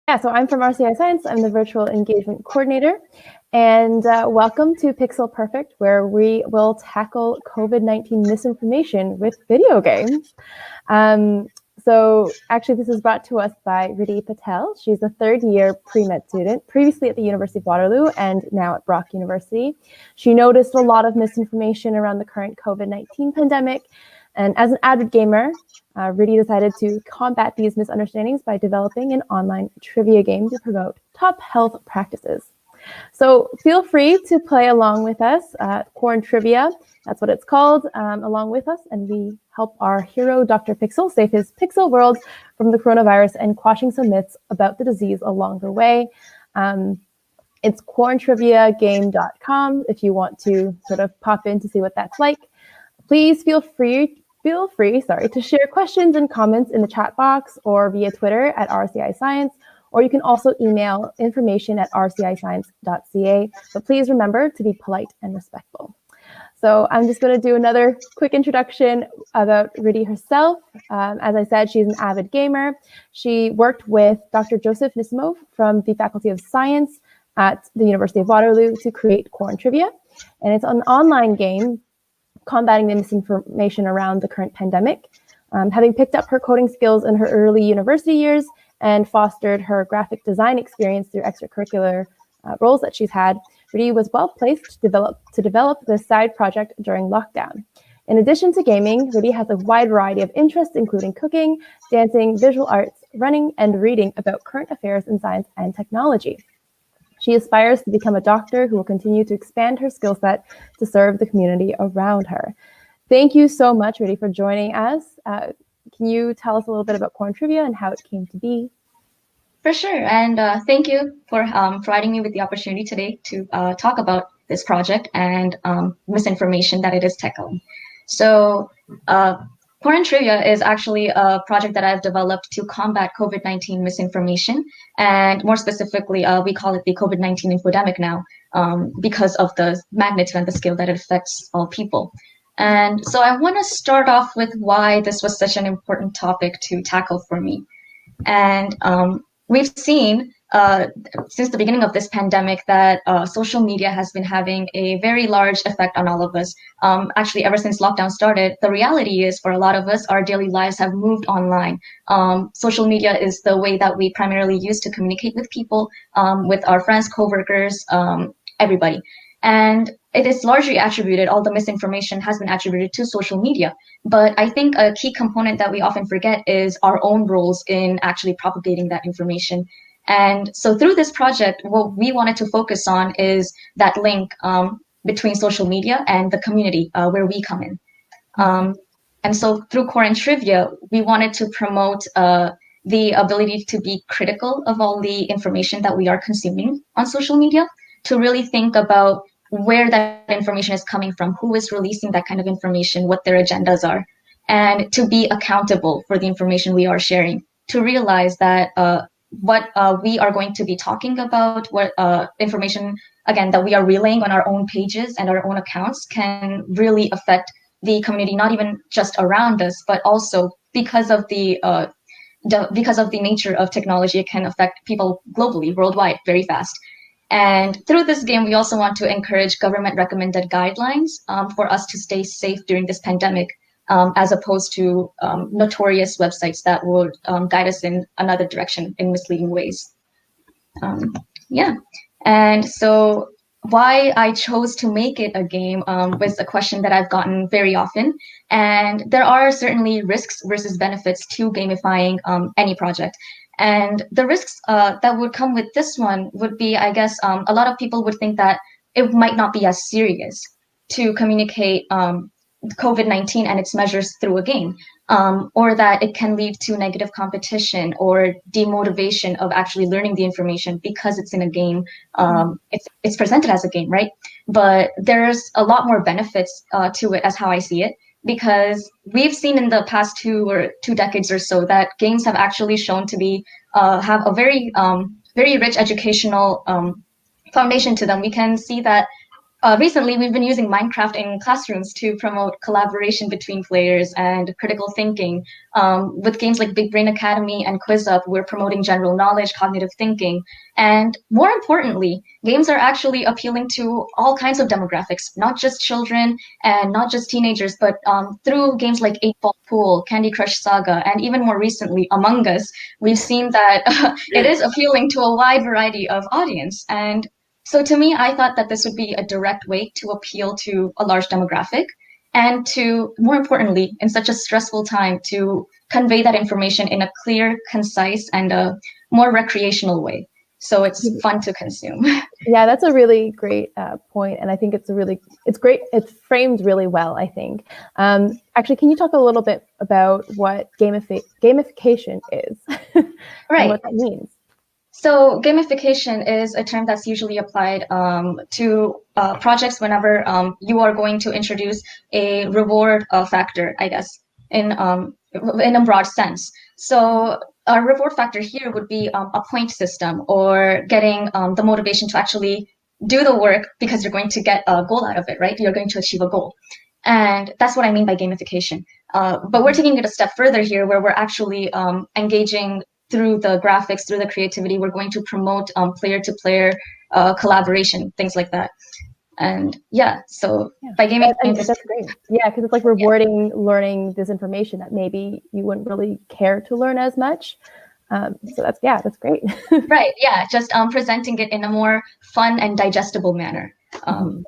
Yeah, so I'm from RCIScience. I'm the virtual engagement coordinator. And welcome to Pixel Perfect, where we will tackle COVID-19 misinformation with video games. So actually, this is brought to us by Ridhi Patel. She's a third-year pre-med student, previously at the University of Waterloo and now at Brock University. She noticed a lot of misinformation around the current COVID-19 pandemic. And as an avid gamer, Ridhi decided to combat these misunderstandings by developing an online trivia game to promote top health practices. So feel free to play along with us at Quarantrivia. That's what it's called, along with us. And we help our hero, Dr. Pixel, save his pixel world from the coronavirus and quashing some myths about the disease along the way. It's quarantriviagame.com if you want to sort of pop in to see what that's like. Please feel free to share questions and comments in the chat box or via Twitter at RCIScience, or you can also email information@rciscience.ca. But please remember to be polite and respectful. So I'm just going to do another quick introduction about Ridhi herself. As I said, she's an avid gamer. She worked with Dr. Joseph Nisimov from the Faculty of Science at the University of Waterloo to create Quarantrivia. And it's an online game combating the misinformation around the current pandemic. Having picked up her coding skills in her early university years and fostered her graphic design experience through extracurricular roles that she's had, Ridhi was well placed to develop this side project during lockdown. In addition to gaming, Ridhi has a wide variety of interests, including cooking, dancing, visual arts, running, and reading about current affairs in science and technology. She aspires to become a doctor who will continue to expand her skill set to serve the community around her. Thank you so much, Ridhi, for joining us. Can you tell us a little bit about Quarantrivia and how it came to be? For sure, and thank you for providing me with the opportunity today to talk about this project and misinformation that it is tackling. So, Quarantrivia is actually a project that I've developed to combat COVID-19 misinformation, and more specifically, we call it the COVID-19 infodemic now, because of the magnitude and the scale that it affects all people. And so I want to start off with why this was such an important topic to tackle for me. And we've seen since the beginning of this pandemic that social media has been having a very large effect on all of us. Actually, ever since lockdown started, the reality is for a lot of us, our daily lives have moved online. Social media is the way that we primarily use to communicate with people, with our friends, coworkers, everybody. And it is largely attributed, all the misinformation has been attributed to social media. But I think a key component that we often forget is our own roles in actually propagating that information. And so through this project, what we wanted to focus on is that link between social media and the community where we come in. And so through Quarantrivia, we wanted to promote the ability to be critical of all the information that we are consuming on social media, to really think about where that information is coming from, who is releasing that kind of information, what their agendas are, and to be accountable for the information we are sharing, to realize that what we are going to be talking about, what information, again, that we are relaying on our own pages and our own accounts can really affect the community, not even just around us, but also because of the nature of technology, it can affect people globally, worldwide, very fast. And through this game, we also want to encourage government recommended guidelines for us to stay safe during this pandemic, as opposed to notorious websites that would guide us in another direction in misleading ways. Yeah, and so why I chose to make it a game was a question that I've gotten very often. And there are certainly risks versus benefits to gamifying any project. And the risks that would come with this one would be, I guess, a lot of people would think that it might not be as serious to communicate COVID-19 and its measures through a game, or that it can lead to negative competition or demotivation of actually learning the information because it's in a game. It's presented as a game, right? But there's a lot more benefits to it, as how I see it. Because we've seen in the past two decades or so that games have actually shown to be have a very rich educational foundation to them. We can see that recently, we've been using Minecraft in classrooms to promote collaboration between players and critical thinking. With games like Big Brain Academy and Quiz Up, we're promoting general knowledge, cognitive thinking. And more importantly, games are actually appealing to all kinds of demographics, not just children and not just teenagers, but through games like 8-Ball Pool, Candy Crush Saga, and even more recently, Among Us, we've seen that it is appealing to a wide variety of audience. And so to me, I thought that this would be a direct way to appeal to a large demographic and to, more importantly, in such a stressful time, to convey that information in a clear, concise, and a more recreational way. So it's fun to consume. Yeah, that's a really great point, and I think it's great. It's framed really well, I think. Actually, can you talk a little bit about what gamification is, Right. and what that means? So gamification is a term that's usually applied to projects whenever you are going to introduce a reward factor, I guess, in a broad sense. So a reward factor here would be a point system, or getting the motivation to actually do the work because you're going to get a goal out of it, right? You're going to achieve a goal. And that's what I mean by gamification. But we're taking it a step further here, where we're actually engaging through the graphics, through the creativity. We're going to promote player-to-player collaboration, things like that. And so by gamification, that's great. Yeah, because it's like rewarding learning this information that maybe you wouldn't really care to learn as much. So that's great. Right. Yeah. Just presenting it in a more fun and digestible manner.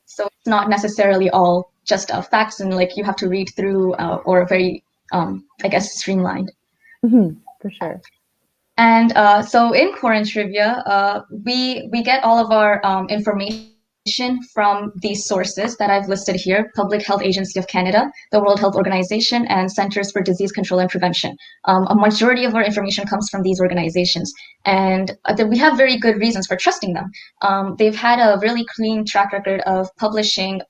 So it's not necessarily all just facts and like you have to read through or very, I guess, streamlined. For sure. And so in Quarantrivia, we get all of our information from these sources that I've listed here: Public Health Agency of Canada, the World Health Organization, and Centers for Disease Control and Prevention. A majority of our information comes from these organizations, and we have very good reasons for trusting them. They've had a really clean track record of publishing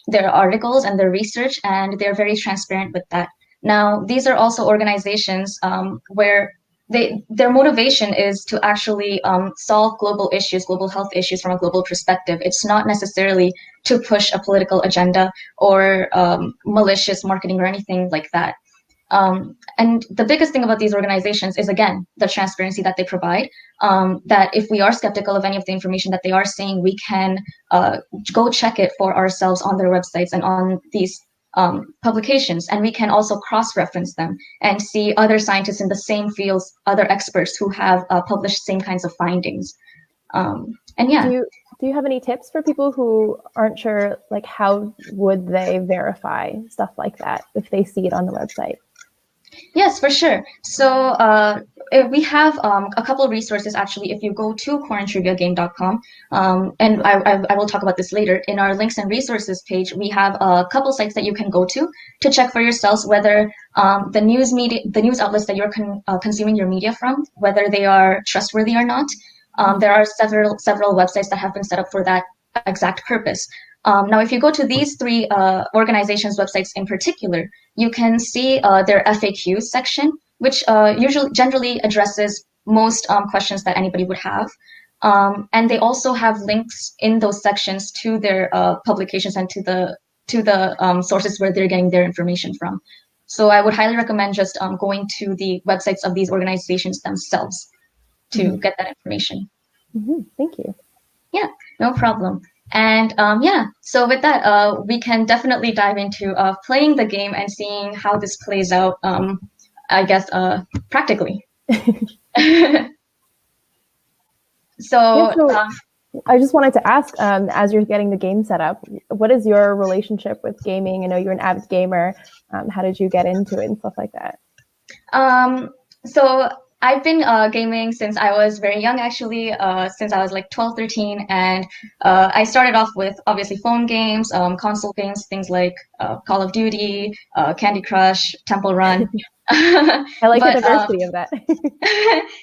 their articles and their research, and they're very transparent with that. Now, these are also organizations where their motivation is to actually solve global issues, global health issues from a global perspective. It's not necessarily to push a political agenda or malicious marketing or anything like that. And the biggest thing about these organizations is, again, the transparency that they provide, that if we are skeptical of any of the information that they are saying, we can go check it for ourselves on their websites and on these publications, and we can also cross-reference them and see other scientists in the same fields, other experts who have published same kinds of findings. Do you have any tips for people who aren't sure, like how would they verify stuff like that if they see it on the website? Yes, for sure. So we have a couple of resources, actually. If you go to quarantriviagame.com, and I will talk about this later, in our links and resources page, we have a couple sites that you can go to check for yourselves whether the news outlets that you're consuming your media from, whether they are trustworthy or not. There are several websites that have been set up for that exact purpose. Now, if you go to these three organizations' websites in particular, you can see their FAQs section, which generally addresses most questions that anybody would have. And they also have links in those sections to their publications and to the sources where they're getting their information from. So I would highly recommend just going to the websites of these organizations themselves to get that information. Thank you. Yeah, no problem. And so with that, we can definitely dive into playing the game and seeing how this plays out, I guess, practically. So I just wanted to ask, as you're getting the game set up, what is your relationship with gaming? I know you're an avid gamer. How did you get into it and stuff like that? So I've been gaming since I was very young, actually, since I was like 12, 13. And I started off with, obviously, phone games, console games, things like Call of Duty, Candy Crush, Temple Run. I like the diversity of that.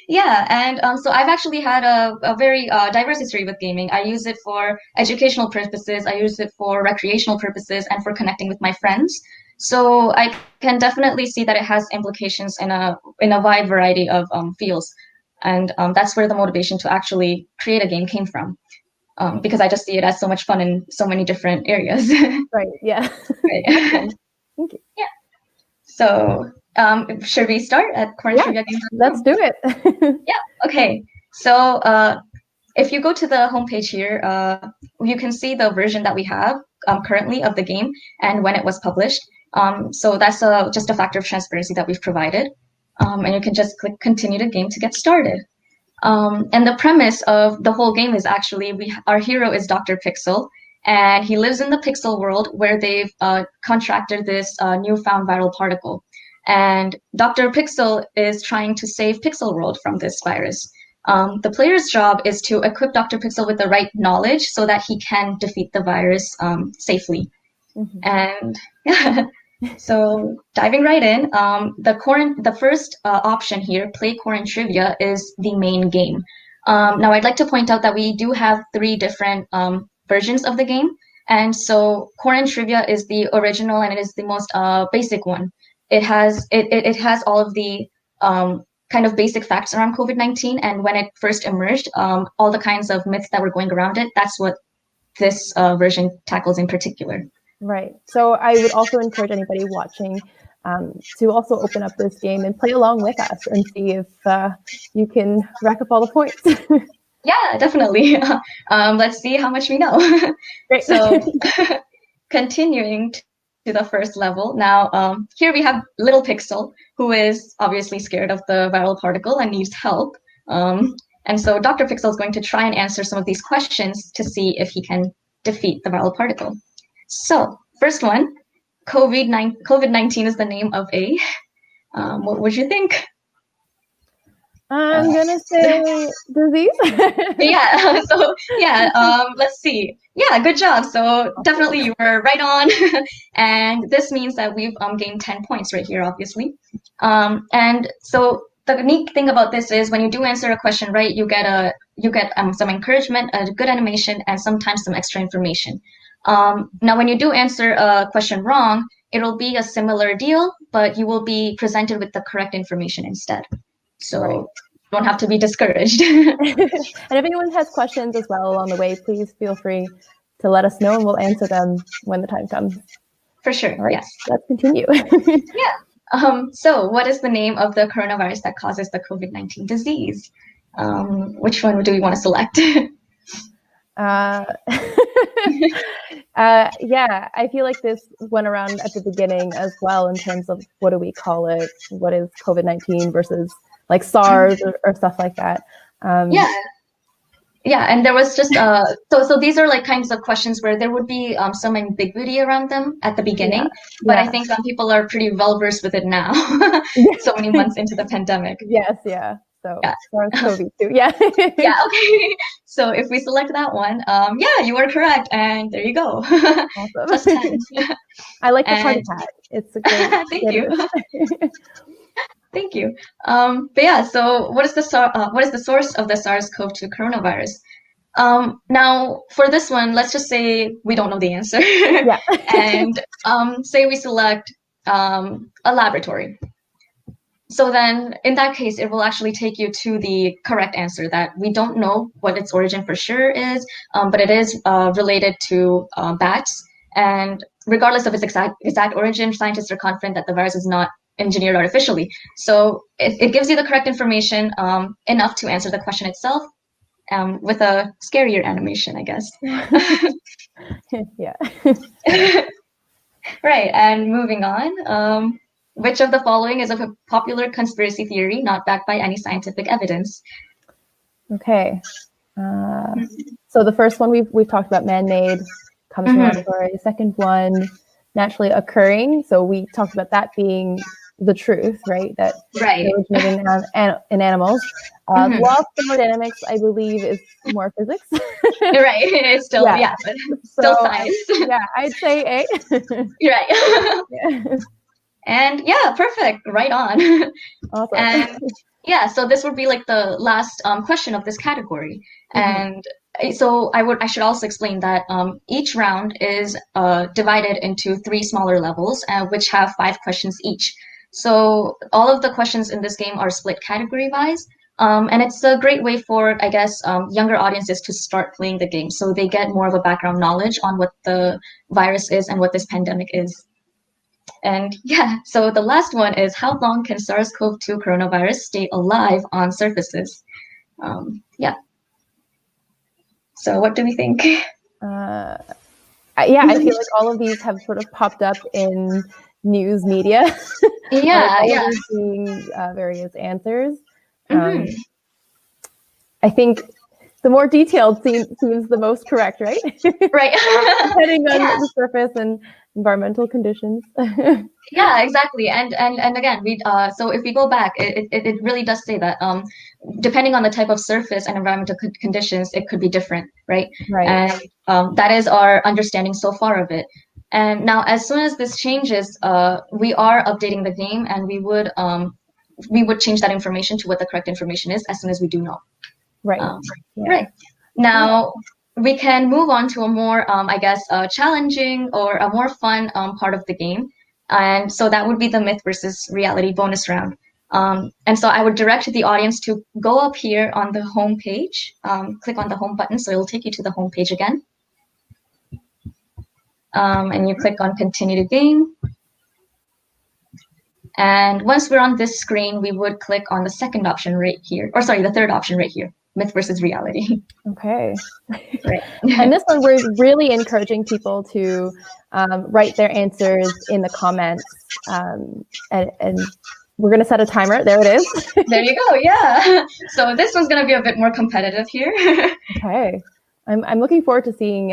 Yeah, and so I've actually had a very diverse history with gaming. I use it for educational purposes, I use it for recreational purposes, and for connecting with my friends. So I can definitely see that it has implications in a wide variety of fields, and that's where the motivation to actually create a game came from. because I just see it as so much fun in so many different areas. Right. Yeah. Right. Thank you. Yeah. So, should we start at Quarantrivia? Yeah, let's do it. Yeah. Okay. So, if you go to the homepage here, you can see the version that we have currently of the game and when it was published. So that's just a factor of transparency that we've provided. And you can just click continue the game to get started. And the premise of the whole game is actually our hero is Dr. Pixel, and he lives in the Pixel world where they've contracted this newfound viral particle. And Dr. Pixel is trying to save Pixel World from this virus. The player's job is to equip Dr. Pixel with the right knowledge so that he can defeat the virus safely. Mm-hmm. And yeah. So diving right in, the first option here, play Quarantrivia, is the main game. Now I'd like to point out that we do have 3 different versions of the game, and so Quarantrivia is the original and it is the most basic one. It has all of the kind of basic facts around COVID-19, and when it first emerged, all the kinds of myths that were going around it. That's what this version tackles in particular. Right. So I would also encourage anybody watching to also open up this game and play along with us and see if you can rack up all the points. Yeah, definitely. Let's see how much we know. Great. So continuing to the first level. Now, here we have little Pixel, who is obviously scared of the viral particle and needs help. And so Dr. Pixel is going to try and answer some of these questions to see if he can defeat the viral particle. So, first one, COVID-19 is the name of a, what would you think? I'm gonna say disease. Yeah, so yeah, let's see. Yeah, good job. So definitely you were right on. And this means that we've gained 10 points right here, obviously. And so the neat thing about this is when you do answer a question right, you get some encouragement, a good animation, and sometimes some extra information. Now, when you do answer a question wrong, it'll be a similar deal, but you will be presented with the correct information instead. So you don't have to be discouraged. And if anyone has questions as well along the way, please feel free to let us know and we'll answer them when the time comes. For sure. All right, yes. Let's continue. Yeah. So what is the name of the coronavirus that causes the COVID-19 disease? Which one do we want to select? Yeah, I feel like this went around at the beginning as well in terms of what do we call it? What is COVID-19 versus like SARS or stuff like that. Yeah, and there was just so these are like kinds of questions where there would be some ambiguity around them at the beginning, but I think people are pretty well versed with it now. So many months into the pandemic. Yes, yeah. So SARS-CoV-2, yeah. Yeah, okay. So if we select that one, yeah, you are correct, and there you go. Awesome. Plus 10. I like the party hat. It's a great. Thank you. Thank you. But yeah, so what is the source of the SARS-CoV-2 coronavirus? Now, for this one, let's just say we don't know the answer. Yeah. And say we select a laboratory. So then, in that case, it will actually take you to the correct answer that we don't know what its origin for sure is, but it is related to bats. And regardless of its exact origin, scientists are confident that the virus is not engineered artificially. So it gives you the correct information enough to answer the question itself with a scarier animation, I guess. Yeah. Right, and moving on. Which of the following is a popular conspiracy theory not backed by any scientific evidence? Okay. So the first one we've talked about, man-made, comes from laboratory. The second one, naturally occurring. So we talked about that being the truth, right? That originated in animals. Law of thermodynamics, I believe, is more physics. Right. It's still still science. Yeah, I'd say A. You're right. Yeah. And yeah, perfect. Right on. Awesome. And yeah, so this would be like the last question of this category. And so I should also explain that each round is divided into 3 smaller levels, which have 5 questions each. So all of the questions in this game are split category-wise. And it's a great way for, I guess, younger audiences to start playing the game, so they get more of a background knowledge on what the virus is and what this pandemic is. And yeah, so the last one is, how long can SARS-CoV-2 coronavirus stay alive on surfaces? Yeah. So what do we think? Yeah, I feel like all of these have sort of popped up in news media. Yeah, yeah. Seeing various answers. I think the more detailed seems the most correct, right? Right. Depending on the surface and environmental conditions. Yeah, exactly. And again, so if we go back, it really does say that depending on the type of surface and environmental conditions, it could be different, right? Right. And that is our understanding so far of it. And now, as soon as this changes, we are updating the game, and we would change that information to what the correct information is as soon as we do know. Right. Right. Now, we can move on to a more, I guess, challenging or a more fun part of the game. And so that would be the myth versus reality bonus round. And so I would direct the audience to go up here on the home page, click on the home button, so it'll take you to the home page again. And you click on continue to game. And once we're on this screen, we would click on the second option right here, or sorry, the third option right here, myth versus reality. Okay. Right. And this one, we're really encouraging people to write their answers in the comments. And we're going to set a timer. There it is. There you go. Yeah. So this one's going to be a bit more competitive here. Okay. I'm looking forward to seeing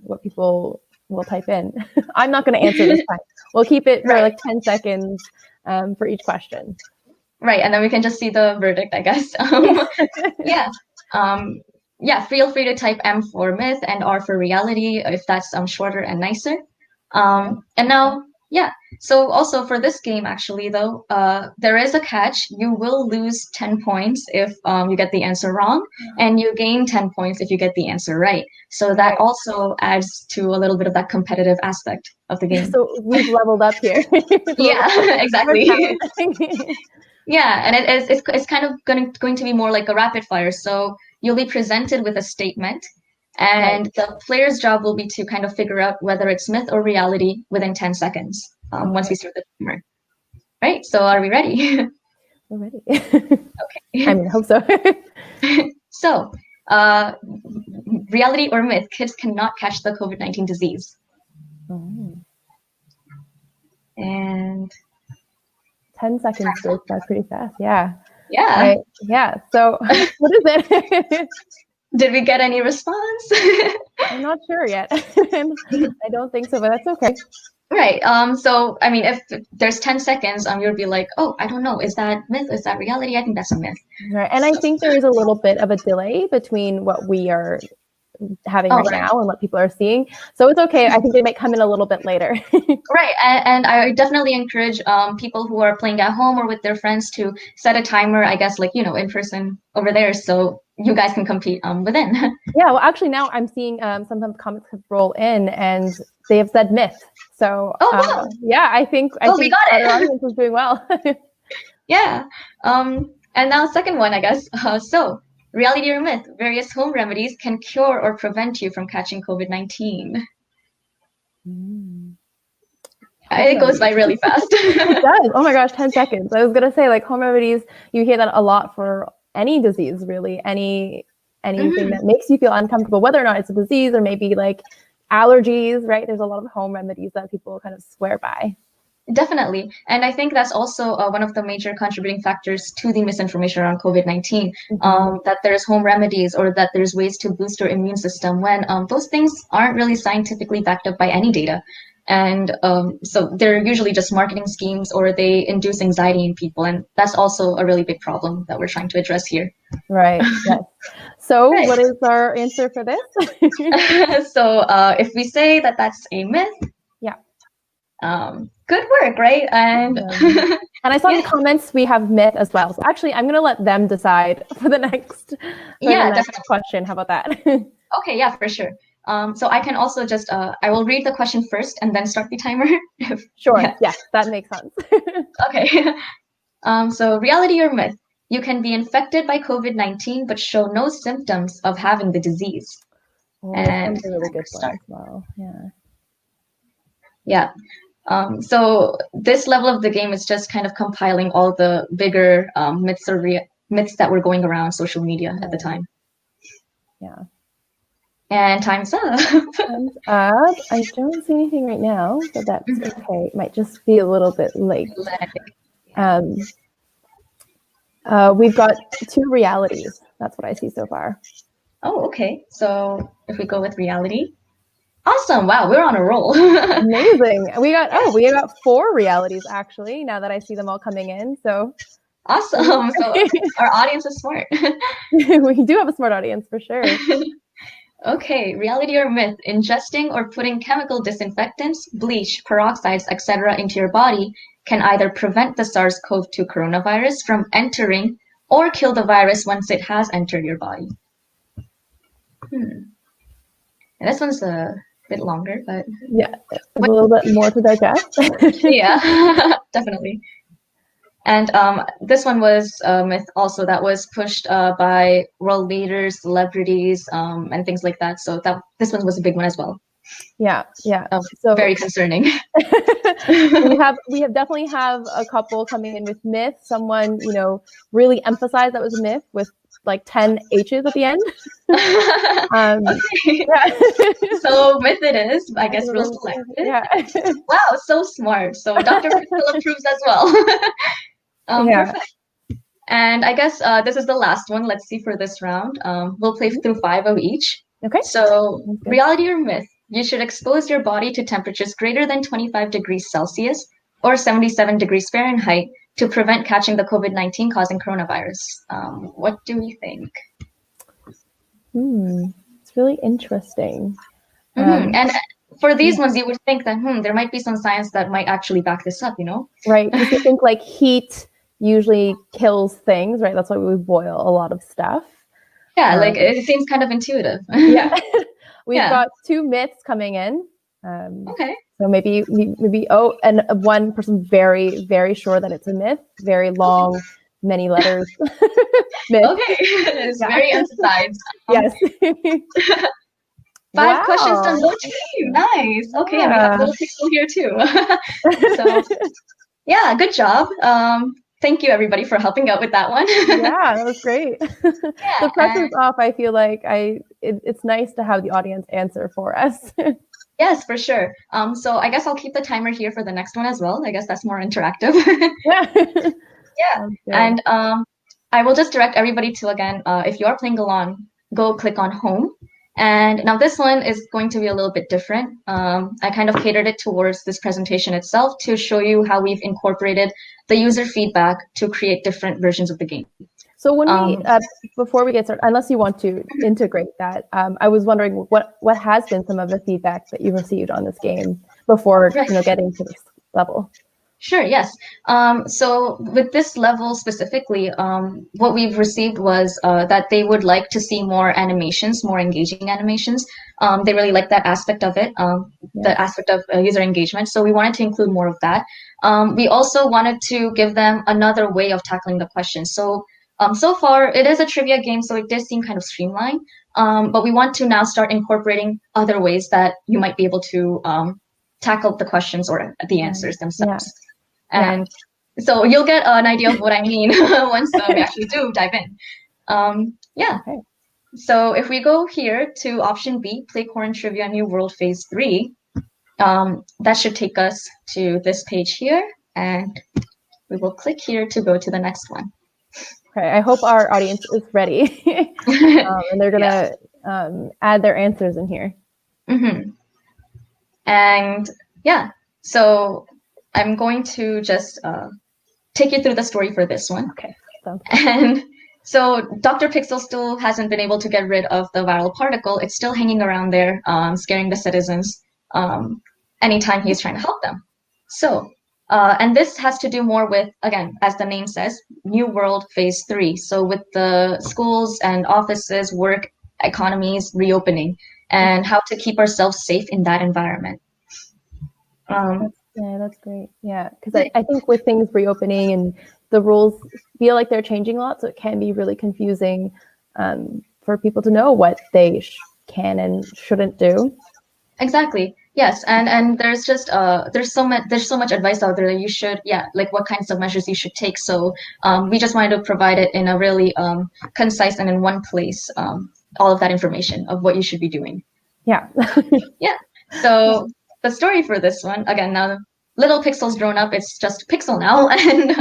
what people will type in. I'm not going to answer this time. We'll keep it for like 10 seconds for each question. Right. And then we can just see the verdict, I guess. Yeah. Yeah, feel free to type M for myth and R for reality if that's shorter and nicer. And now, yeah. So also for this game, actually, though, there is a catch. You will lose 10 points if you get the answer wrong, and you gain 10 points if you get the answer right. So that also adds to a little bit of that competitive aspect of the game. So we've leveled up here. Yeah, exactly. Yeah, and it's kind of going to be more like a rapid fire. So you'll be presented with a statement, and the player's job will be to kind of figure out whether it's myth or reality within 10 seconds once we start the timer. Right, so are we ready? We're ready. Okay. I mean, I hope so. So, reality or myth, kids cannot catch the COVID-19 disease. And 10 seconds goes by pretty fast. Yeah. Yeah. Right. Yeah. So what is it? Did we get any response? I'm not sure yet. I don't think so, but that's okay. Right. So, I mean, if there's 10 seconds, you'll be like, oh, I don't know. Is that myth? Is that reality? I think that's a myth. Right. And I think there is a little bit of a delay between what we are having right now and what people are seeing. So it's okay. I think they might come in a little bit later. Right. And I definitely encourage people who are playing at home or with their friends to set a timer, I guess, like, in person over there, so you guys can compete within. Yeah. Well, actually, now I'm seeing some comments have rolled in and they have said myth. So yeah, I think we got it. Our audience is doing well. Yeah. And now second one, I guess. So reality or myth, various home remedies can cure or prevent you from catching COVID-19. It goes by really fast. It does. Oh my gosh, 10 seconds. I was going to say, like, home remedies, you hear that a lot for any disease, really, anything that makes you feel uncomfortable, whether or not it's a disease or maybe like allergies, right? There's a lot of home remedies that people kind of swear by. Definitely. And I think that's also one of the major contributing factors to the misinformation around COVID-19, that there's home remedies or that there's ways to boost your immune system when those things aren't really scientifically backed up by any data. And so they're usually just marketing schemes, or they induce anxiety in people. And that's also a really big problem that we're trying to address here. Right. Yes. So what is our answer for this? So if we say that that's a myth, good work, right? And and I saw in the comments we have myth as well. So actually, I'm going to let them decide for the next, question. How about that? Okay, yeah, for sure. So I can also just, I will read the question first and then start the timer. Sure. Yeah, that makes sense. Okay. So reality or myth? you can be infected by COVID-19 but show no symptoms of having the disease. Oh, And that's a really good one start. as well. Yeah. Yeah. So this level of the game is just kind of compiling all the bigger myths that were going around social media at the time. Yeah. And time's up. Time's up. I don't see anything right now, but that's okay. It might just be a little bit late. We've got 2 realities. That's what I see so far. Oh, okay. So if we go with reality. Awesome. Wow, we're on a roll. Amazing. We got 4 realities actually, now that I see them all coming in. So awesome. So our audience is smart. we do have a smart audience for sure. Okay, reality or myth, ingesting or putting chemical disinfectants, bleach, peroxides, etc. into your body can either prevent the SARS-CoV-2 coronavirus from entering or kill the virus once it has entered your body. And this one's a bit longer, but yeah, a little bit more to digest. yeah, definitely. And this one was a myth also that was pushed by world leaders, celebrities, and things like that. So this one was a big one as well. Yeah. So very concerning. we have definitely have a couple coming in with myth. Someone, really emphasized that was a myth with like 10 H's at the end. Okay. Yeah. So myth it is, I guess real selected. Yeah. Wow, so smart. So Dr. Patel approves as well. Perfect. And I guess this is the last one. Let's see for this round. We'll play through 5 of each. Okay. So reality or myth? You should expose your body to temperatures greater than 25 degrees Celsius or 77 degrees Fahrenheit to prevent catching the COVID-19 causing coronavirus. What do you think? It's really interesting. And for these ones, you would think that there might be some science that might actually back this up, Right. Because you think like heat usually kills things, right? That's why we boil a lot of stuff. Yeah, like it seems kind of intuitive. Yeah. We've got 2 myths coming in. Okay. So maybe, and one person very, very sure that it's a myth, very long, many letters. Myth. Okay, it's very emphasized. Yes. 5 questions done. No team. Nice. Okay, and we have a little pixel here too. So yeah, good job. Thank you everybody for helping out with that one. Yeah, that was great. The pressure's off. I feel like it's nice to have the audience answer for us. Yes, for sure. So I guess I'll keep the timer here for the next one as well. I guess that's more interactive. Yeah. And I will just direct everybody to, again, if you are playing along, go click on home. And now this one is going to be a little bit different. I kind of catered it towards this presentation itself to show you how we've incorporated the user feedback to create different versions of the game. So when before we get started, unless you want to integrate that, I was wondering what has been some of the feedback that you received on this game before getting to this level. Sure, yes. So with this level specifically, what we've received was that they would like to see more animations, more engaging animations. They really like that aspect of it, the aspect of user engagement. So we wanted to include more of that. We also wanted to give them another way of tackling the questions. So so far, it is a trivia game, so it does seem kind of streamlined. But we want to now start incorporating other ways that you might be able to tackle the questions or the answers themselves. And so you'll get an idea of what I mean once we actually do dive in. Okay. So if we go here to option B, play Quarantrivia New World Phase 3, that should take us to this page here. And we will click here to go to the next one. Okay, I hope our audience is ready. And they're going to add their answers in here. And so I'm going to just take you through the story for this one. Okay. And so Dr. Pixel still hasn't been able to get rid of the viral particle. It's still hanging around there, scaring the citizens anytime he's trying to help them. So, and this has to do more with, again, as the name says, New World Phase 3. So with the schools and offices, work, economies reopening, and how to keep ourselves safe in that environment. Yeah, that's great. Yeah, because I think with things reopening and the rules feel like they're changing a lot, so it can be really confusing for people to know what they can and shouldn't do. Exactly. Yes, and there's just there's so much advice out there that you should, like what kinds of measures you should take. So we just wanted to provide it in a really concise and in one place, all of that information of what you should be doing. Yeah. Yeah. So the story for this one, again, now little Pixel's grown up, it's just Pixel now, and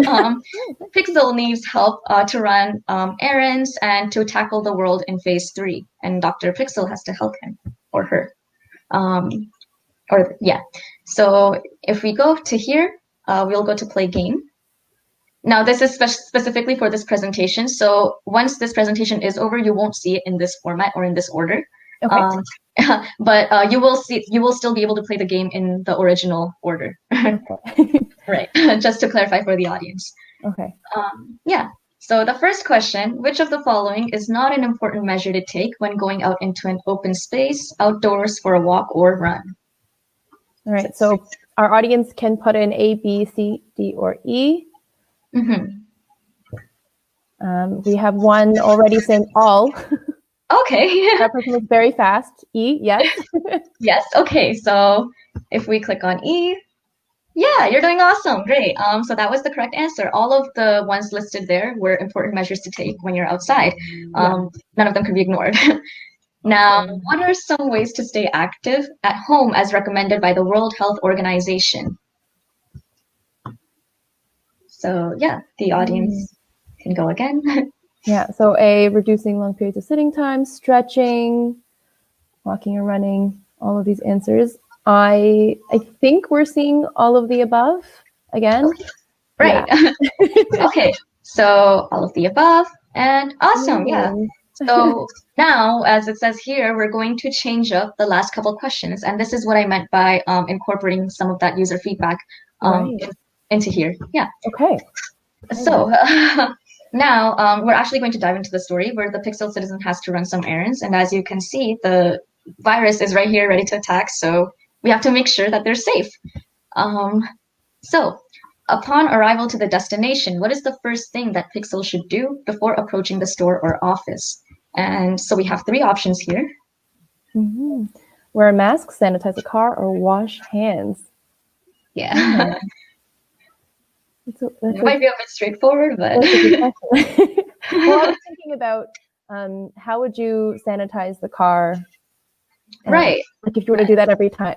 Pixel needs help to run errands and to tackle the world in phase 3, and Dr. Pixel has to help him or her. So if we go to here, we'll go to play game. Now this is specifically for this presentation. So once this presentation is over, you won't see it in this format or in this order. Okay. But you will still be able to play the game in the original order. Okay. Right. Just to clarify for the audience. Okay. Yeah. So the first question, which of the following is not an important measure to take when going out into an open space, outdoors for a walk or run? All right. So our audience can put in A, B, C, D, or E. We have one already saying all. Okay. That person was very fast. E, yes. Yes. Okay. So if we click on E, yeah, you're doing awesome. Great. So that was the correct answer. All of the ones listed there were important measures to take when you're outside. None of them can be ignored. Now, what are some ways to stay active at home as recommended by the World Health Organization? So yeah, the audience can go again. Yeah, so A, reducing long periods of sitting time, stretching, walking or running, all of these answers. I think we're seeing all of the above again. Right. Yeah. Okay, so all of the above, and awesome. Yeah. So now, as it says here, we're going to change up the last couple of questions, and this is what I meant by incorporating some of that user feedback into here. Yeah. Okay. So now we're actually going to dive into the story where the Pixel citizen has to run some errands, and as you can see, the virus is right here ready to attack, so we have to make sure that they're safe. So upon arrival to the destination, what is the first thing that Pixel should do before approaching the store or office? And so we have 3 options here. Wear a mask, sanitize the car, or wash hands. Yeah. It might be a bit straightforward, but that's a good question. Well, I was thinking about how would you sanitize the car? Right. Like if you were to do that every time.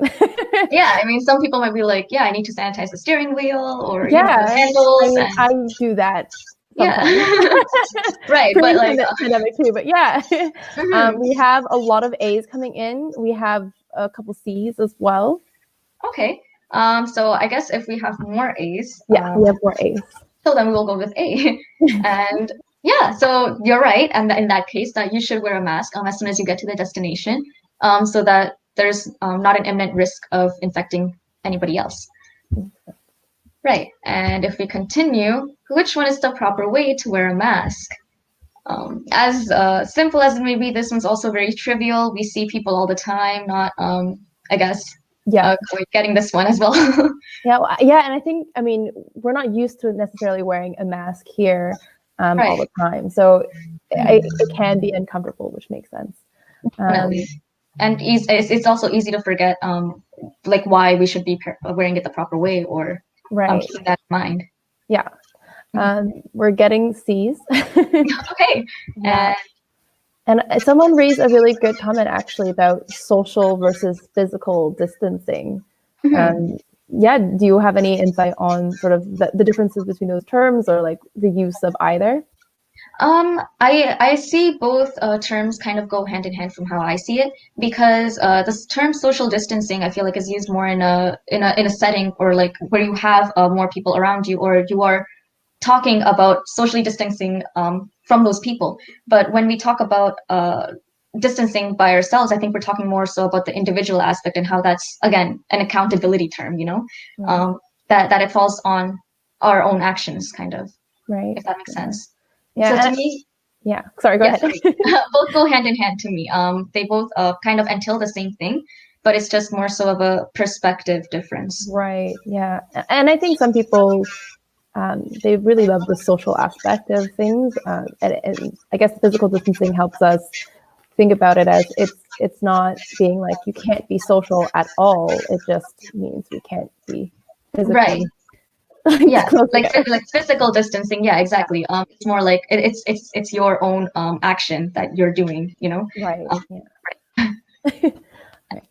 Yeah, I mean, some people might be like, yeah, I need to sanitize the steering wheel or the handles. I mean, I do that sometimes. Yeah. Right, but like pandemic too. But yeah, we have a lot of A's coming in. We have a couple C's as well. Okay. So I guess if we have more A's. Yeah, we have more A's. So then we will go with A. And yeah, so you're right. And in that case, that you should wear a mask as soon as you get to the destination, so that there's not an imminent risk of infecting anybody else. Right. And if we continue, which one is the proper way to wear a mask? As simple as it may be, this one's also very trivial. We see people all the time, not, I guess, getting this one as well. Yeah, and I think, I mean, we're not used to necessarily wearing a mask here all the time. So it can be uncomfortable, which makes sense. And it's also easy to forget, like why we should be wearing it the proper way, or keep that in mind. Yeah. We're getting C's. Okay. Yeah. And someone raised a really good comment actually about social versus physical distancing. Do you have any insight on sort of the differences between those terms, or like the use of either? I see both terms kind of go hand in hand from how I see it, because the term social distancing I feel like is used more in a setting or like where you have more people around you, or you are talking about socially distancing from those people. But when we talk about distancing by ourselves, I think we're talking more so about the individual aspect and how that's, again, an accountability term, that it falls on our own actions, kind of, if that makes sense. Yeah. So to me, sorry, go ahead. Both go hand in hand to me. They both kind of entail the same thing. but it's just more so of a perspective difference. Right. Yeah. And I think some people, they really love the social aspect of things. And I guess physical distancing helps us think about it as it's not being like you can't be social at all. It just means we can't be Right. physically Yeah, close together. like physical distancing. Yeah, exactly. It's more like it's your own action that you're doing, you know. Right. Um,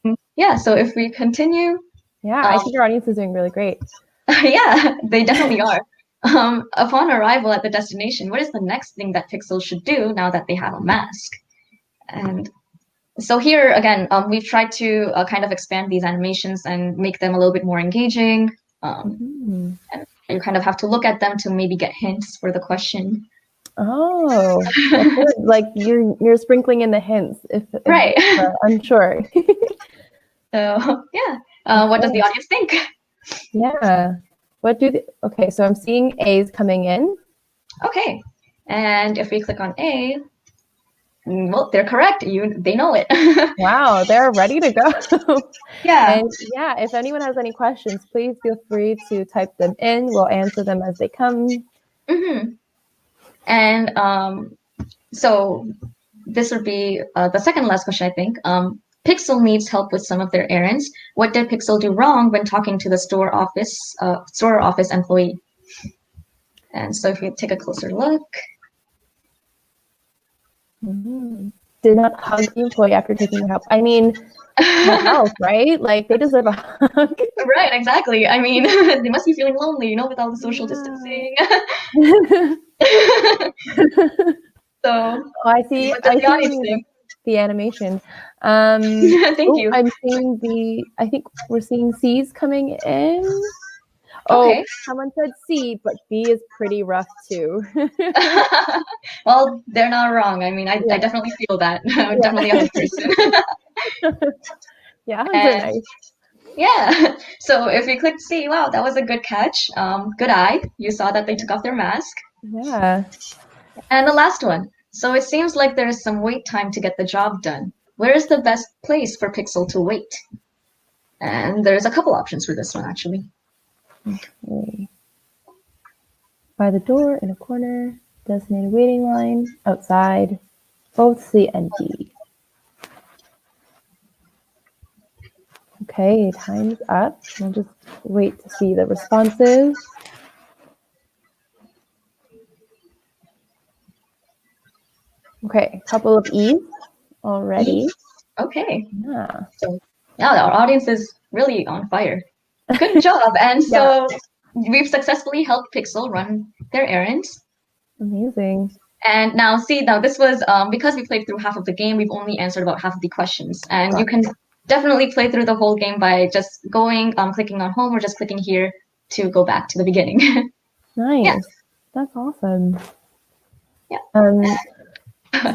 Yeah. yeah. So if we continue, Yeah. I um, think your audience is doing really great. yeah, they definitely are. Upon arrival at the destination, what is the next thing that Pixel should do now that they have a mask? And so here again, we've tried to kind of expand these animations and make them a little bit more engaging. Mm-hmm. And you kind of have to look at them to maybe get hints for the question. Oh, that's good. Like you're sprinkling in the hints if Right. unsure. So yeah, what does the audience think? Yeah. Okay, so I'm seeing A's coming in. Okay, and if we click on A, well, they're correct. They know it. Wow, they're ready to go. Yeah. And yeah, if anyone has any questions, please feel free to type them in. We'll answer them as they come. Mm-hmm. And so this would be the second last question, I think. Pixel needs help with some of their errands. What did Pixel do wrong when talking to the store office employee? And so if we take a closer look. Mm-hmm. Did not hug the employee after taking their help. I mean, health, right? Like they deserve a hug. Right, exactly. I mean, they must be feeling lonely, you know, with all the social distancing. So, I see. what does I the audience see think? the animation. Thank you. I'm seeing I think we're seeing C's coming in. Oh, Okay. someone said C, but B is pretty rough too. Well, they're not wrong. I mean, I definitely feel that. I'm definitely a hug person. Yeah, hugs are And nice. yeah, so if we click C, wow, that was a good catch. Good eye. You saw that they took off their mask. Yeah. And the last one. So it seems like there is some wait time to get the job done. Where is the best place for Pixel to wait? And there's a couple options for this one, actually. Okay. By the door, in a corner, designated waiting line, outside, both C and D. Okay, time's up. We'll just wait to see the responses. Okay, a couple of E's already. Okay. Yeah. So yeah, our audience is really on fire. Good job. And so we've successfully helped Pixel run their errands. Amazing. And now this was because we played through half of the game, we've only answered about half of the questions. And you can definitely play through the whole game by just going, clicking on home or just clicking here to go back to the beginning. Nice. Yeah. That's awesome. Yeah.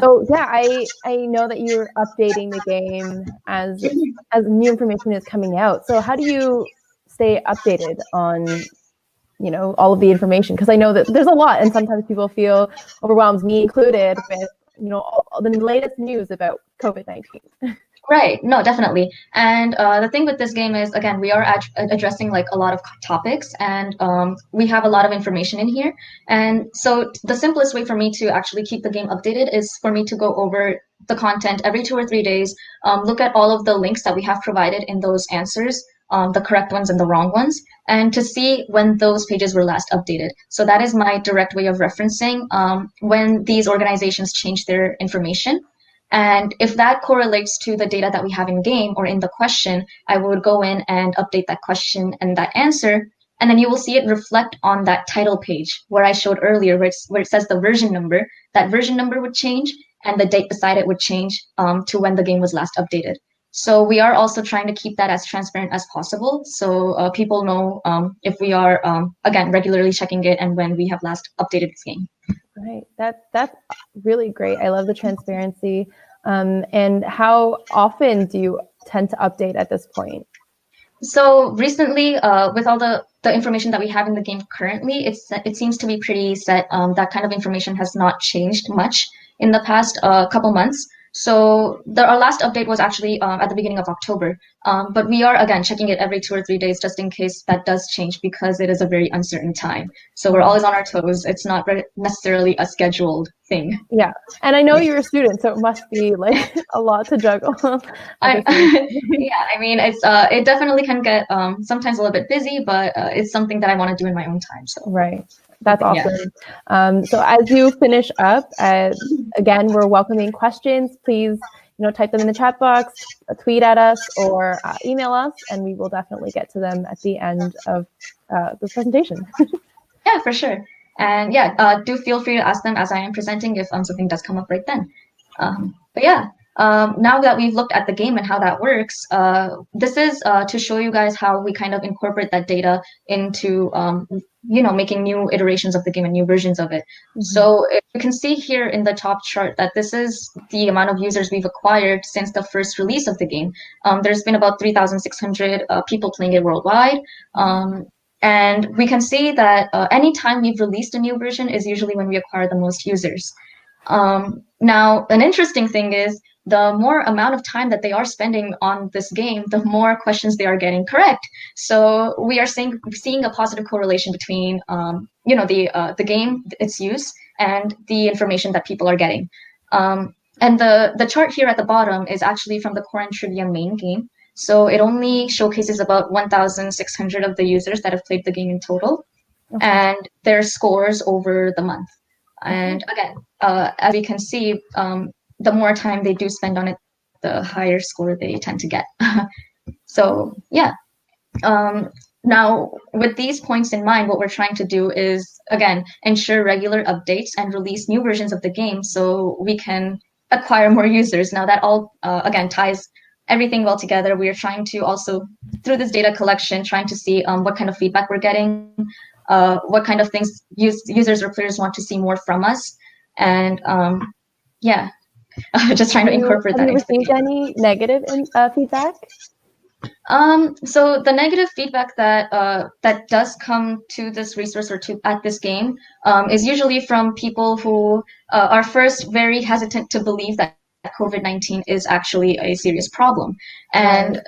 So yeah, I know that you're updating the game as new information is coming out. So how do you stay updated on all of the information? Because I know that there's a lot, and sometimes people feel overwhelmed, me included, with all the latest news about COVID-19. Right. No, definitely. And the thing with this game is, again, we are addressing like a lot of topics, and we have a lot of information in here. And so the simplest way for me to actually keep the game updated is for me to go over the content every 2 or 3 days, look at all of the links that we have provided in those answers, the correct ones and the wrong ones, and to see when those pages were last updated. So that is my direct way of referencing when these organizations change their information. And if that correlates to the data that we have in game or in the question, I would go in and update that question and that answer. And then you will see it reflect on that title page where I showed earlier, where it says the version number. That version number would change and the date beside it would change to when the game was last updated. So we are also trying to keep that as transparent as possible, so people know if we are, again, regularly checking it and when we have last updated this game. Right. That's really great. I love the transparency. And how often do you tend to update at this point? So recently, with all the information that we have in the game currently, it seems to be pretty set. That kind of information has not changed much in the past couple months. So our last update was actually at the beginning of October. But we are again checking it every 2 or 3 days just in case that does change because it is a very uncertain time. So we're always on our toes. It's not necessarily a scheduled thing. Yeah. And I know you're a student, so it must be like a lot to juggle. Yeah, I mean, it definitely can get sometimes a little bit busy, but it's something that I want to do in my own time. So Right. That's yeah. awesome. So as you finish up, again, we're welcoming questions. Please, type them in the chat box, tweet at us, or email us, and we will definitely get to them at the end of this presentation. Yeah, for sure. And yeah, do feel free to ask them as I am presenting if something does come up right then. But yeah, now that we've looked at the game and how that works, this is to show you guys how we kind of incorporate that data into making new iterations of the game and new versions of it. So you can see here in the top chart that this is the amount of users we've acquired since the first release of the game. There's been about 3,600 people playing it worldwide. And we can see that anytime we've released a new version is usually when we acquire the most users. Now, an interesting thing is the more amount of time that they are spending on this game, the more questions they are getting correct. So we are seeing a positive correlation between the game, its use, and the information that people are getting. And the chart here at the bottom is actually from the Quarantrivia main game. So it only showcases about 1,600 of the users that have played the game in total, and their scores over the month. And again, as we can see, the more time they do spend on it, the higher score they tend to get. So yeah. Now, with these points in mind, what we're trying to do is, again, ensure regular updates and release new versions of the game so we can acquire more users. Now, that all, again, ties everything well together. We are trying to also, through this data collection, trying to see what kind of feedback we're getting, what kind of things users or players want to see more from us. And yeah, just trying to incorporate that. Have you received any negative feedback? So the negative feedback that does come to this resource or at this game is usually from people who are first very hesitant to believe that COVID-19 is actually a serious problem. And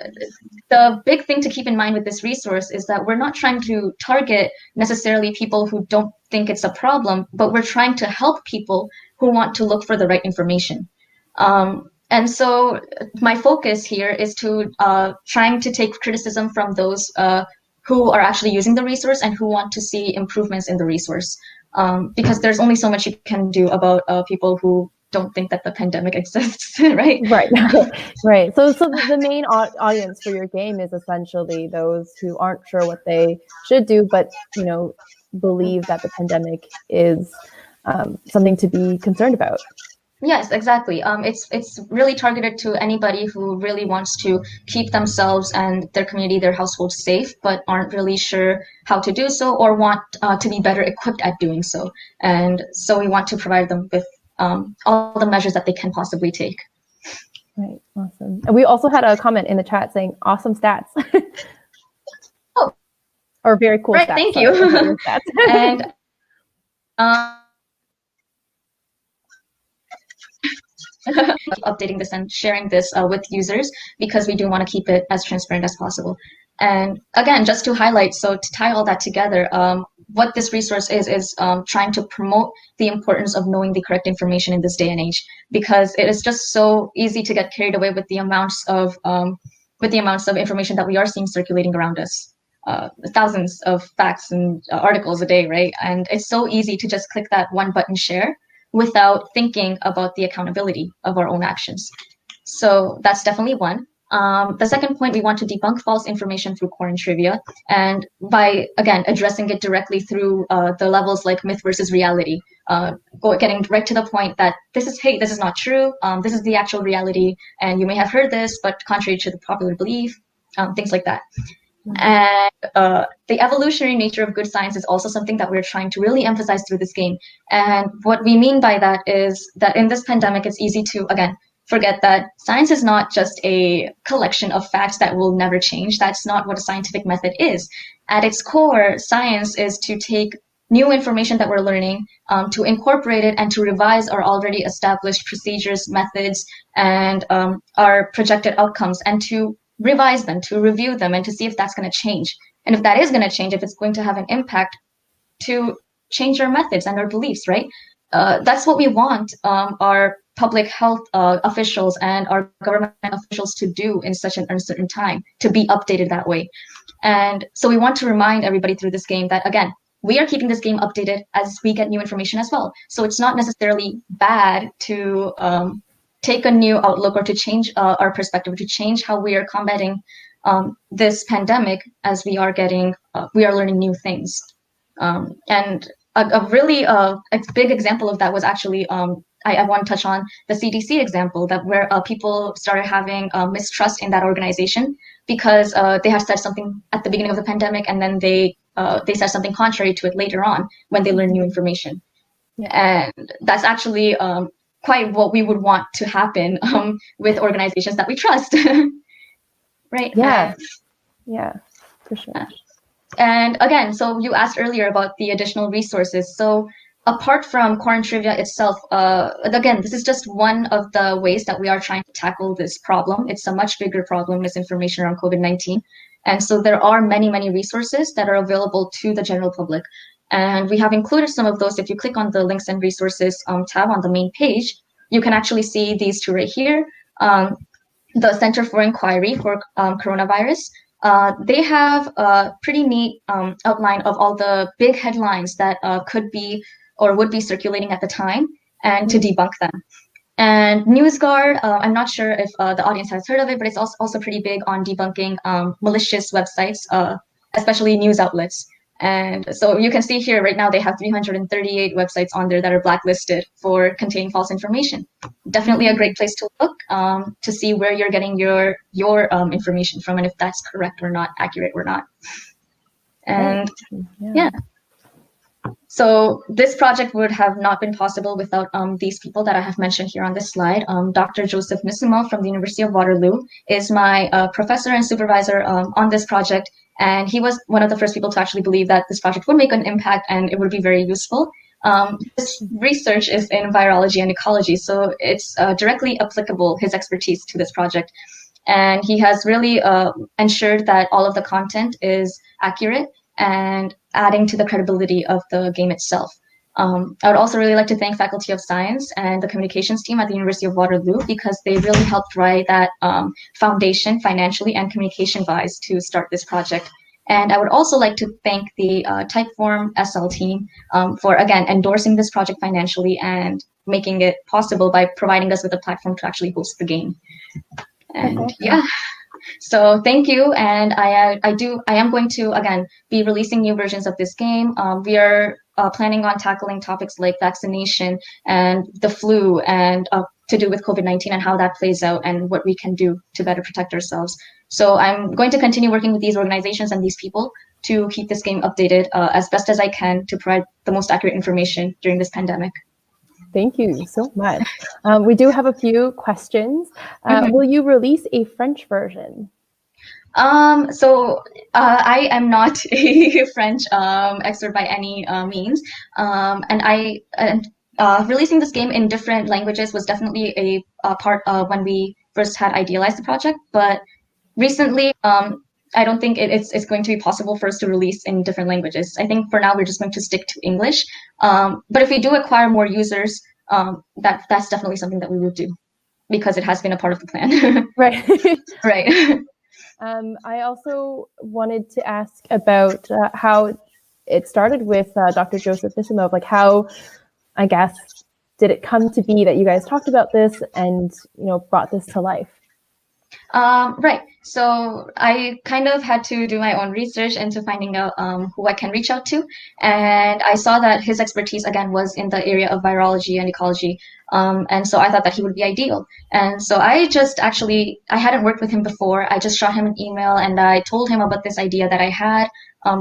the big thing to keep in mind with this resource is that we're not trying to target necessarily people who don't think it's a problem, but we're trying to help people who want to look for the right information. And so my focus here is to trying to take criticism from those who are actually using the resource and who want to see improvements in the resource. Because there's only so much you can do about people who don't think that the pandemic exists, right? Right. So the main audience for your game is essentially those who aren't sure what they should do, but believe that the pandemic is something to be concerned about. Yes, exactly. It's really targeted to anybody who really wants to keep themselves and their community, their household safe, but aren't really sure how to do so or want to be better equipped at doing so. And so we want to provide them with all the measures that they can possibly take. Right. Awesome. And we also had a comment in the chat saying awesome stats. Oh. Or very cool right, stats. Thank you. And updating this and sharing this with users because we do want to keep it as transparent as possible. And again, just to highlight, so to tie all that together, what this resource is trying to promote the importance of knowing the correct information in this day and age, because it is just so easy to get carried away with the amounts of information that we are seeing circulating around us. Thousands of facts and articles a day, right? And it's so easy to just click that one button share without thinking about the accountability of our own actions. So that's definitely one. The second point, we want to debunk false information through Quarantrivia, and by, again, addressing it directly through the levels like myth versus reality, getting right to the point that this is not true, this is the actual reality, and you may have heard this, but contrary to the popular belief, things like that. And the evolutionary nature of good science is also something that we're trying to really emphasize through this game. And what we mean by that is that in this pandemic, it's easy to, again, forget that science is not just a collection of facts that will never change. That's not what a scientific method is. At its core, science is to take new information that we're learning, to incorporate it and to revise our already established procedures, methods, and our projected outcomes, and to revise them, to review them, and to see if that's going to change. And if that is going to change, if it's going to have an impact, to change our methods and our beliefs, right? That's what we want our public health officials and our government officials to do in such an uncertain time, to be updated that way. And so we want to remind everybody through this game that, again, we are keeping this game updated as we get new information as well. So it's not necessarily bad to take a new outlook or to change our perspective, to change how we are combating this pandemic as we are learning new things. And a really a big example of that was actually, I want to touch on the CDC example, that where people started having mistrust in that organization because they had said something at the beginning of the pandemic, and then they said something contrary to it later on when they learned new information. Yeah. And that's actually quite what we would want to happen with organizations that we trust. Right? Yeah. Yeah, for sure. And again, so you asked earlier about the additional resources. So apart from Quarantrivia itself, again, this is just one of the ways that we are trying to tackle this problem. It's a much bigger problem, misinformation around COVID-19. And so there are many, many resources that are available to the general public. And we have included some of those. If you click on the links and resources tab on the main page, you can actually see these two right here. The Center for Inquiry for Coronavirus. They have a pretty neat outline of all the big headlines that could be or would be circulating at the time, and to debunk them. And NewsGuard, I'm not sure if the audience has heard of it, but it's also pretty big on debunking malicious websites, especially news outlets. And so you can see here right now they have 338 websites on there that are blacklisted for containing false information. Definitely a great place to look to see where you're getting your information from, and if that's correct or not, accurate or not. And yeah. So this project would have not been possible without these people that I have mentioned here on this slide. Dr. Joseph Nisimo from the University of Waterloo is my professor and supervisor on this project. And he was one of the first people to actually believe that this project would make an impact and it would be very useful. This research is in virology and ecology, so it's directly applicable, his expertise, to this project. And he has really ensured that all of the content is accurate and adding to the credibility of the game itself. I would also really like to thank Faculty of Science and the communications team at the University of Waterloo, because they really helped write that foundation financially and communication-wise to start this project. And I would also like to thank the Typeform SL team for, again, endorsing this project financially and making it possible by providing us with a platform to actually host the game. And yeah. So thank you, and I am going to, again, be releasing new versions of this game. We are planning on tackling topics like vaccination and the flu, and to do with COVID-19 and how that plays out and what we can do to better protect ourselves. So I'm going to continue working with these organizations and these people to keep this game updated as best as I can to provide the most accurate information during this pandemic. Thank you so much. We do have a few questions. Will you release a French version? So I am not a French expert by any means, and releasing this game in different languages was definitely a part of when we first had idealized the project. But recently, I don't think it's going to be possible for us to release in different languages. I think for now we're just going to stick to English. But if we do acquire more users, that's definitely something that we will do, because it has been a part of the plan. Right. Right. I also wanted to ask about how it started with Dr. Joseph Nisimo, like how, I guess, did it come to be that you guys talked about this and, brought this to life? Right. So I kind of had to do my own research into finding out who I can reach out to. And I saw that his expertise, again, was in the area of virology and ecology. And so I thought that he would be ideal. And so I hadn't worked with him before. I just shot him an email and I told him about this idea that I had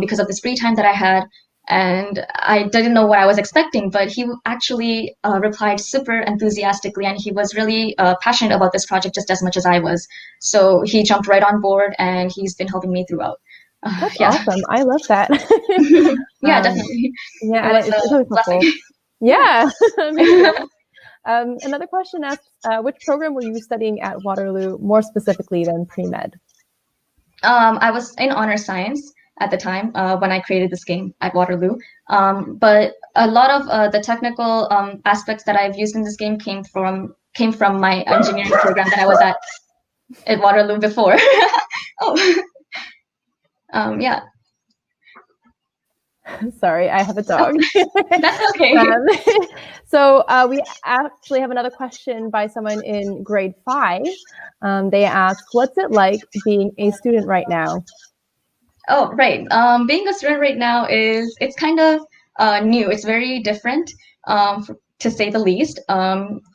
because of this free time that I had. And I didn't know what I was expecting, but he actually replied super enthusiastically, and he was really passionate about this project just as much as I was. So he jumped right on board, and he's been helping me throughout. That's Yeah. awesome. I love that. Yeah, Um, definitely. yeah, It and was it's a always helpful. blessing. Yeah, amazing. Another question asks, which program were you studying at Waterloo more specifically than pre-med? I was in honor science at the time when I created this game at Waterloo. But a lot of the technical aspects that I've used in this game came from my engineering program that I was at Waterloo before. Oh, yeah, Sorry, I have a dog. that's okay. So we actually have another question by someone in grade 5. They ask, what's it like being a student right now? Oh, right. Being a student right now it's kind of new. It's very different, to say the least.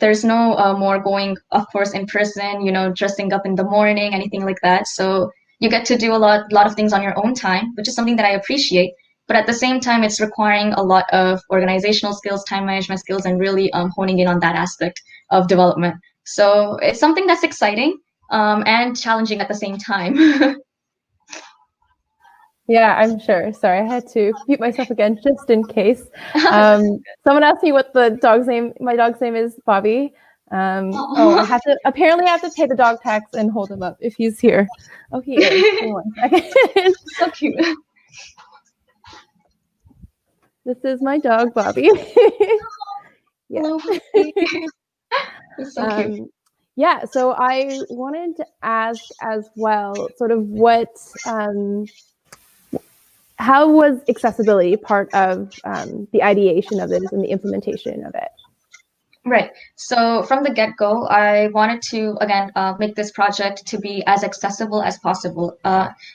There's no more going, of course, in person. Dressing up in the morning, anything like that. So you get to do a lot of things on your own time, which is something that I appreciate. But at the same time, it's requiring a lot of organizational skills, time management skills, and really honing in on that aspect of development. So it's something that's exciting and challenging at the same time. Yeah, I'm sure. Sorry, I had to mute myself again just in case. Someone asked me what the dog's name. My dog's name is Bobby. I have to. Apparently, I have to pay the dog tax and hold him up if he's here. Oh, he is. Give me 1 second. So cute. This is my dog, Bobby. Yeah. Hello, Bobby. It's so cute. Yeah. So I wanted to ask as well, sort of how was accessibility part of the ideation of this and the implementation of it? Right. So from the get-go, I wanted to, again, make this project to be as accessible as possible.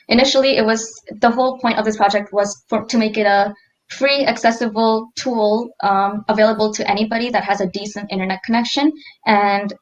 Initially, the whole point of this project was to make it a free, accessible tool available to anybody that has a decent internet connection and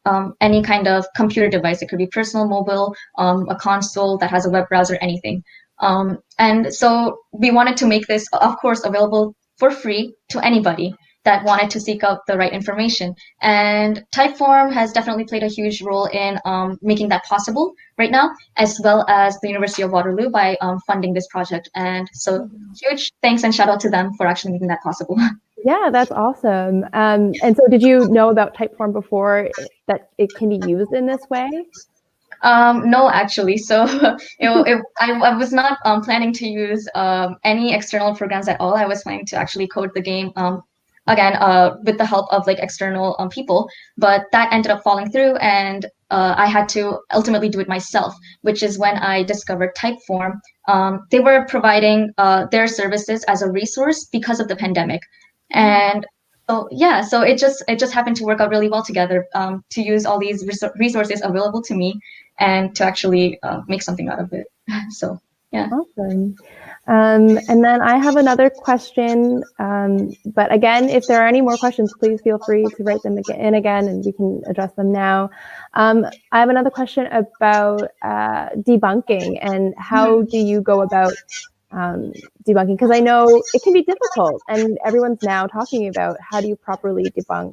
any kind of computer device. It could be personal, mobile, a console that has a web browser, anything. And so we wanted to make this, of course, available for free to anybody that wanted to seek out the right information. And Typeform has definitely played a huge role in making that possible right now, as well as the University of Waterloo by funding this project. And so huge thanks and shout out to them for actually making that possible. Yeah, that's awesome. And so did you know about Typeform before that it can be used in this way? No, actually. So I was not planning to use any external programs at all. I was planning to actually code the game again with the help of like external people, but that ended up falling through, and I had to ultimately do it myself, which is when I discovered Typeform. They were providing their services as a resource because of the pandemic, and so yeah, so it just happened to work out really well together to use all these resources available to me and to actually make something out of it. So yeah. Awesome. And then I have another question. But again, if there are any more questions, please feel free to write them in again and we can address them now. I have another question about debunking and how do you go about debunking? Because I know it can be difficult and everyone's now talking about how do you properly debunk.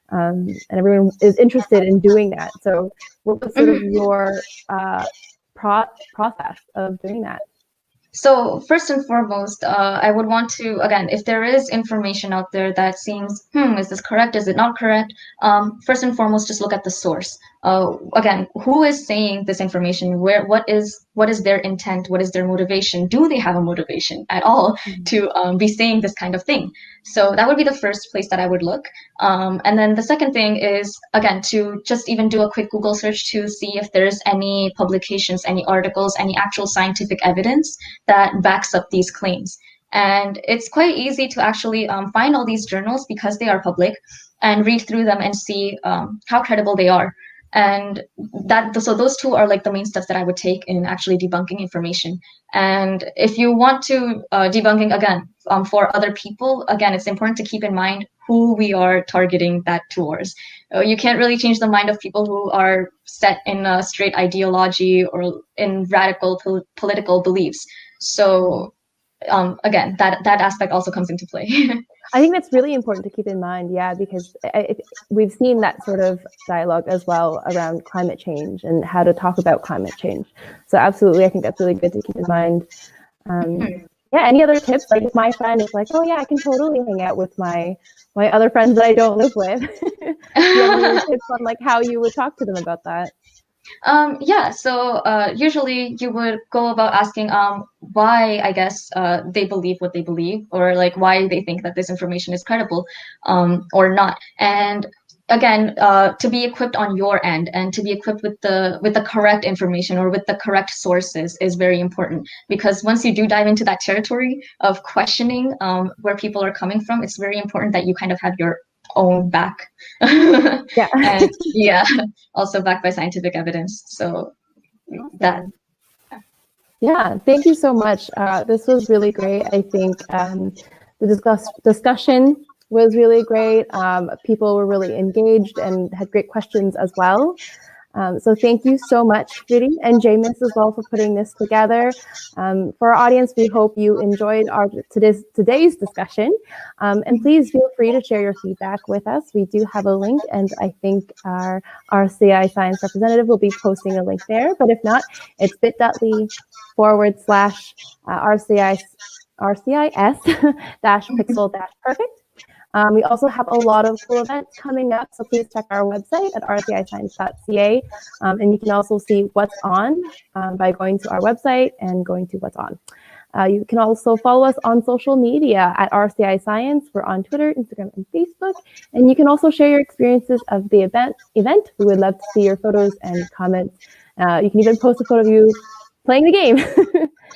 And everyone is interested in doing that. So what was sort of your process of doing that? So first and foremost, I would want to, again, if there is information out there that seems, is this correct? Is it not correct? First and foremost, just look at the source. Again, who is saying this information? What is their intent? What is their motivation? Do they have a motivation at all to be saying this kind of thing? So that would be the first place that I would look. And then the second thing is, again, to just even do a quick Google search to see if there's any publications, any articles, any actual scientific evidence that backs up these claims. And it's quite easy to actually find all these journals because they are public and read through them and see how credible they are. And so those two are like the main steps that I would take in actually debunking information. And if you want to debunking again for other people, again, it's important to keep in mind who we are targeting that towards. You can't really change the mind of people who are set in a straight ideology or in radical political beliefs. So again, that aspect also comes into play. I think that's really important to keep in mind, yeah, because we've seen that sort of dialogue as well around climate change and how to talk about climate change. So absolutely, I think that's really good to keep in mind. Yeah, any other tips? Like if my friend is like, oh yeah, I can totally hang out with my other friends that I don't live with. Do you have any tips on like how you would talk to them about that? Yeah, so usually you would go about asking why, I guess, they believe what they believe, or like why they think that this information is credible or not. And again, to be equipped on your end and to be equipped with the correct information or with the correct sources is very important, because once you do dive into that territory of questioning where people are coming from, it's very important that you kind of have your own back. Yeah. And yeah, also backed by scientific evidence. So that. Awesome. Yeah, thank you so much. This was really great. I think the discussion was really great. People were really engaged and had great questions as well. So thank you so much, Ridhi and Jameis as well, for putting this together. For our audience, we hope you enjoyed our today's discussion. And please feel free to share your feedback with us. We do have a link, and I think our RCI Science representative will be posting a link there. But if not, it's bit.ly/RCIS-pixel-perfect. We also have a lot of cool events coming up, so please check our website at rciscience.ca, and you can also see what's on by going to our website and going to what's on. You can also follow us on social media at RCI Science. We're on Twitter, Instagram, and Facebook, and you can also share your experiences of the event. We would love to see your photos and comments. You can even post a photo of you playing the game.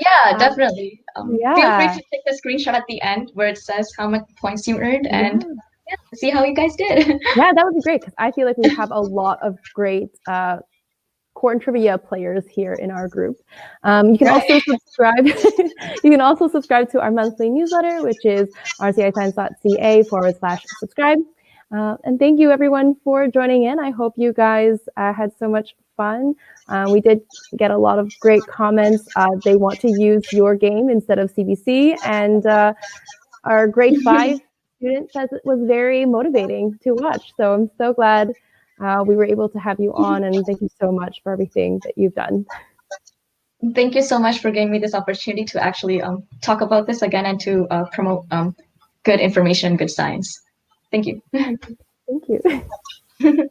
Yeah, definitely. Yeah. Feel free to take the screenshot at the end where it says how much points you earned and see how you guys did. Yeah, that would be great, because I feel like we have a lot of great Quarantrivia players here in our group. You can also subscribe. You can also subscribe to our monthly newsletter, which is rciscience.ca/subscribe. And thank you everyone for joining in. I hope you guys had so much fun. We did get a lot of great comments. They want to use your game instead of CBC, and our grade 5 student says it was very motivating to watch. So I'm so glad we were able to have you on, and thank you so much for everything that you've done. Thank you so much for giving me this opportunity to actually talk about this again and to promote good information, good science. Thank you. Thank you.